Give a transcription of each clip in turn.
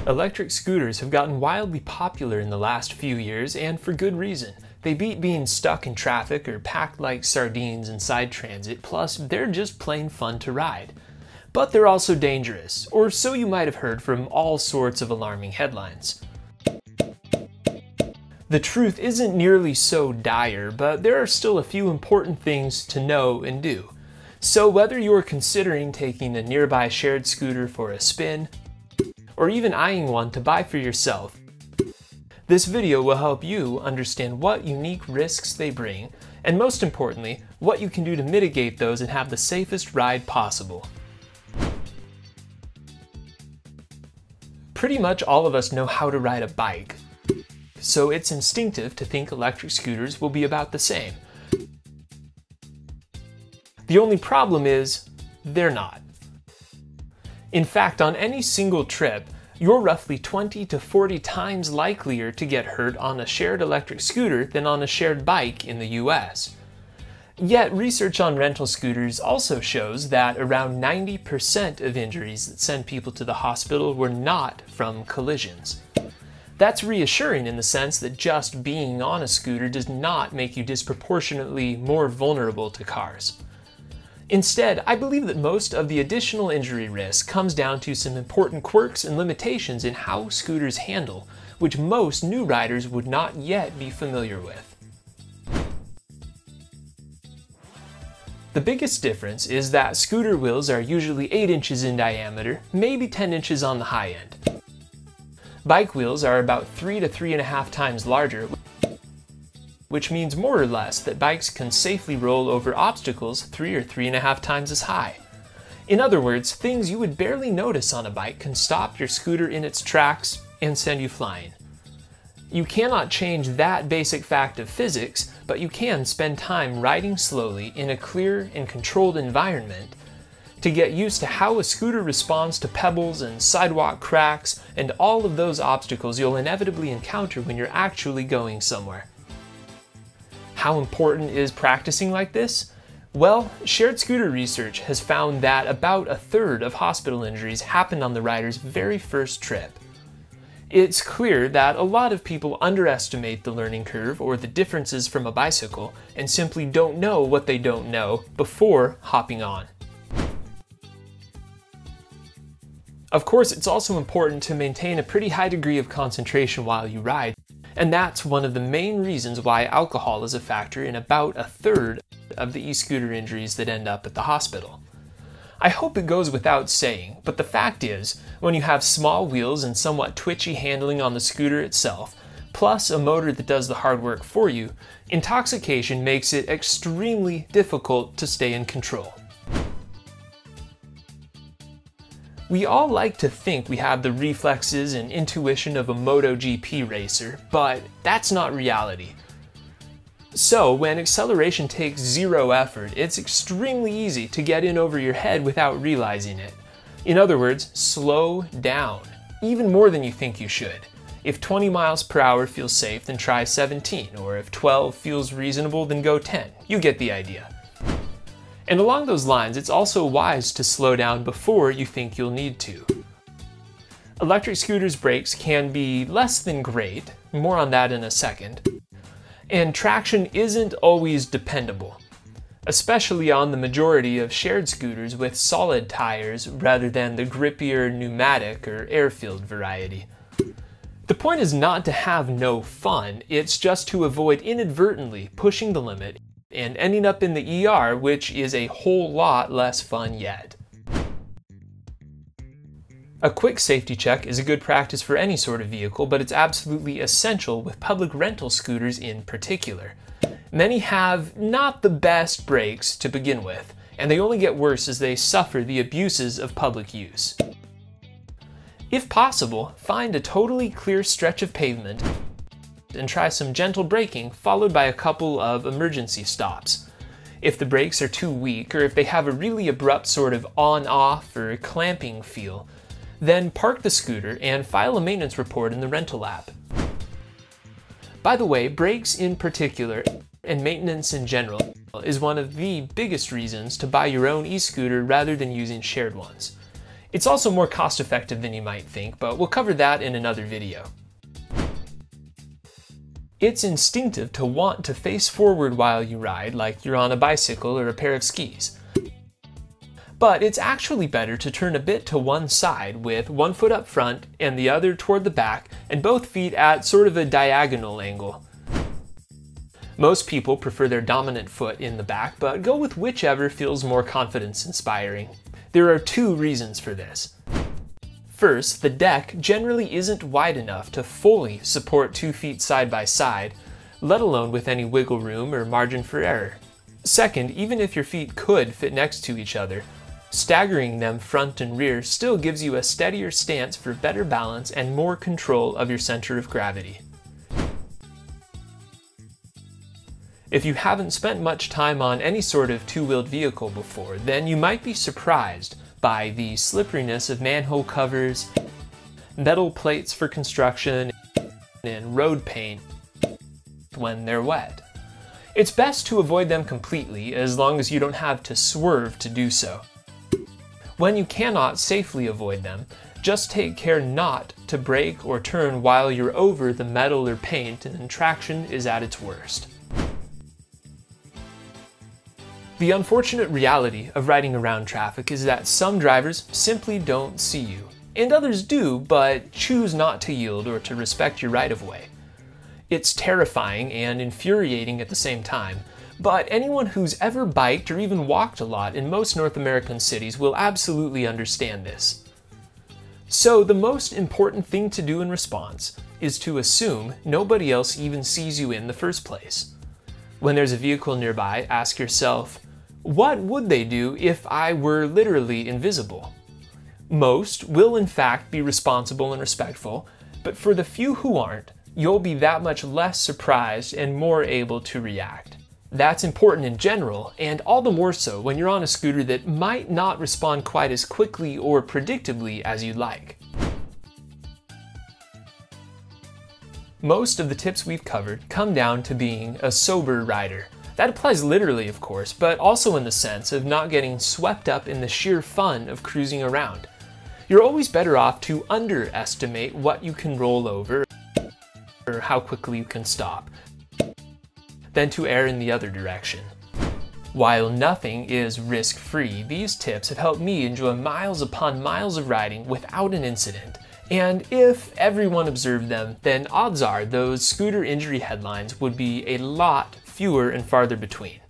Electric scooters have gotten wildly popular in the last few years, and for good reason. They beat being stuck in traffic or packed like sardines inside transit, plus they're just plain fun to ride. But they're also dangerous, or so you might have heard from all sorts of alarming headlines. The truth isn't nearly so dire, but there are still a few important things to know and do. So whether you're considering taking a nearby shared scooter for a spin, or even eyeing one to buy for yourself, this video will help you understand what unique risks they bring, and most importantly, what you can do to mitigate those and have the safest ride possible. Pretty much all of us know how to ride a bike, so it's instinctive to think electric scooters will be about the same. The only problem is, they're not. In fact, on any single trip, you're roughly 20 to 40 times likelier to get hurt on a shared electric scooter than on a shared bike in the US. Yet, research on rental scooters also shows that around 90% of injuries that send people to the hospital were not from collisions. That's reassuring in the sense that just being on a scooter does not make you disproportionately more vulnerable to cars. Instead, I believe that most of the additional injury risk comes down to some important quirks and limitations in how scooters handle, which most new riders would not yet be familiar with. The biggest difference is that scooter wheels are usually 8 inches in diameter, maybe 10 inches on the high end. Bike wheels are about 3 to 3.5 times larger, which means more or less that bikes can safely roll over obstacles 3 or 3.5 times as high. In other words, things you would barely notice on a bike can stop your scooter in its tracks and send you flying. You cannot change that basic fact of physics, but you can spend time riding slowly in a clear and controlled environment to get used to how a scooter responds to pebbles and sidewalk cracks and all of those obstacles you'll inevitably encounter when you're actually going somewhere. How important is practicing like this? Well, shared scooter research has found that about a third of hospital injuries happened on the rider's very first trip. It's clear that a lot of people underestimate the learning curve or the differences from a bicycle and simply don't know what they don't know before hopping on. Of course, it's also important to maintain a pretty high degree of concentration while you ride, and that's one of the main reasons why alcohol is a factor in about a third of the e-scooter injuries that end up at the hospital. I hope it goes without saying, but the fact is, when you have small wheels and somewhat twitchy handling on the scooter itself, plus a motor that does the hard work for you, intoxication makes it extremely difficult to stay in control. We all like to think we have the reflexes and intuition of a MotoGP racer, but that's not reality. So, when acceleration takes zero effort, it's extremely easy to get in over your head without realizing it. In other words, slow down, even more than you think you should. If 20 miles per hour feels safe, then try 17, or if 12 feels reasonable, then go 10. You get the idea. And along those lines, it's also wise to slow down before you think you'll need to. Electric scooters' brakes can be less than great, more on that in a second, and traction isn't always dependable, especially on the majority of shared scooters with solid tires rather than the grippier pneumatic or air-filled variety. The point is not to have no fun, it's just to avoid inadvertently pushing the limit and ending up in the ER, which is a whole lot less fun yet. A quick safety check is a good practice for any sort of vehicle, but it's absolutely essential with public rental scooters in particular. Many have not the best brakes to begin with, and they only get worse as they suffer the abuses of public use. If possible, find a totally clear stretch of pavement and try some gentle braking followed by a couple of emergency stops. If the brakes are too weak or if they have a really abrupt sort of on-off or clamping feel, then park the scooter and file a maintenance report in the rental app. By the way, brakes in particular and maintenance in general is one of the biggest reasons to buy your own e-scooter rather than using shared ones. It's also more cost effective than you might think, but we'll cover that in another video. It's instinctive to want to face forward while you ride, like you're on a bicycle or a pair of skis. But it's actually better to turn a bit to one side with one foot up front and the other toward the back, and both feet at sort of a diagonal angle. Most people prefer their dominant foot in the back, but go with whichever feels more confidence-inspiring. There are two reasons for this. First, the deck generally isn't wide enough to fully support 2 feet side by side, let alone with any wiggle room or margin for error. Second, even if your feet could fit next to each other, staggering them front and rear still gives you a steadier stance for better balance and more control of your center of gravity. If you haven't spent much time on any sort of two-wheeled vehicle before, then you might be surprised by the slipperiness of manhole covers, metal plates for construction, and road paint when they're wet. It's best to avoid them completely as long as you don't have to swerve to do so. When you cannot safely avoid them, just take care not to brake or turn while you're over the metal or paint and traction is at its worst. The unfortunate reality of riding around traffic is that some drivers simply don't see you, and others do, but choose not to yield or to respect your right-of-way. It's terrifying and infuriating at the same time, but anyone who's ever biked or even walked a lot in most North American cities will absolutely understand this. So the most important thing to do in response is to assume nobody else even sees you in the first place. When there's a vehicle nearby, ask yourself, what would they do if I were literally invisible? Most will in fact be responsible and respectful, but for the few who aren't, you'll be that much less surprised and more able to react. That's important in general, and all the more so when you're on a scooter that might not respond quite as quickly or predictably as you'd like. Most of the tips we've covered come down to being a sober rider. That applies literally, of course, but also in the sense of not getting swept up in the sheer fun of cruising around. You're always better off to underestimate what you can roll over or how quickly you can stop than to err in the other direction. While nothing is risk-free, these tips have helped me enjoy miles upon miles of riding without an incident. And if everyone observed them, then odds are those scooter injury headlines would be a lot fewer and farther between.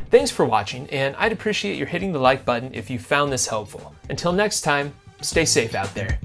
Thanks for watching, and I'd appreciate your hitting the like button if you found this helpful. Until next time, stay safe out there.